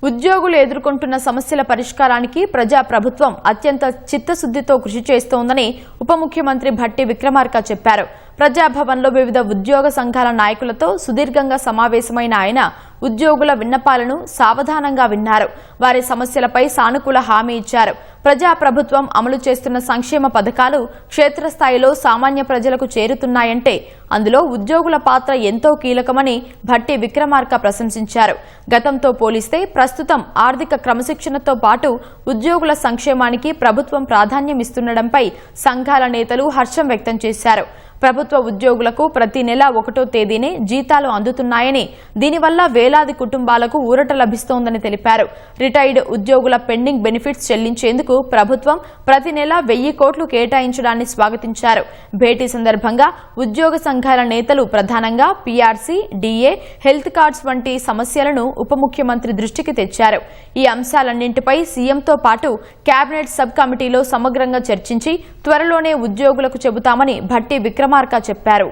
ఉద్యోగులు ఎదుర్కొంటున్న సమస్యల పరిష్కారానికి ప్రజాప్రభుత్వం అత్యంత చిత్తశుద్ధితో కృషి చేస్తోందని ఉప ముఖ్యమంత్రి భట్టి విక్రమార్క చెప్పారు. ప్రజాభవన్లో వివిధ ఉద్యోగ సంఘాల నాయకులతో సుదీర్ఘంగా సమావేశమైన ఆయన ఉద్యోగుల విన్నపాలను సావధానంగా విన్నారు. వారి సమస్యలపై సానుకూల హామీ ఇచ్చారు. ప్రజాప్రభుత్వం అమలు చేస్తున్న సంక్షేమ పథకాలు క్షేత్రస్థాయిలో సామాన్య ప్రజలకు చేరుతున్నాయంటే అందులో ఉద్యోగుల పాత్ర ఎంతో కీలకమని భట్టి విక్రమార్క ప్రశంసించారు. గతంతో పోలిస్తే ప్రస్తుతం ఆర్థిక క్రమశిక్షణతో పాటు ఉద్యోగుల సంక్షేమానికి ప్రభుత్వం ప్రాధాన్యమిస్తుండటంపై సంఘాల నేతలు హర్షం వ్యక్తం చేశారు. ప్రభుత్వ ఉద్యోగులకు ప్రతి నెల 1వ తేదీనే జీతాలు అందుతున్నాయని, దీనివల్ల వేలాది కుటుంబాలకు ఊరట లభిస్తోందని తెలిపారు. రిటైర్డ్ ఉద్యోగుల పెండింగ్ బెనిఫిట్స్ చెల్లించేందుకు ప్రభుత్వం ప్రతి నెల 1000 కోట్లు కేటాయించడాన్ని స్వాగతించారు. భేటీ సందర్భంగా ఉద్యోగ సంఘాల నేతలు ప్రధానంగా పీఆర్సీ, డీఏ, హెల్త్ కార్డ్స్ వంటి సమస్యలను ఉప ముఖ్యమంత్రి దృష్టికి తెచ్చారు. ఈ అంశాలన్నింటిపై సీఎంతో పాటు కేబినెట్ సబ్ కమిటీలో సమగ్రంగా చర్చించి త్వరలోనే ఉద్యోగులకు చెబుతామని భట్టి విక్రమార్క చెప్పారు.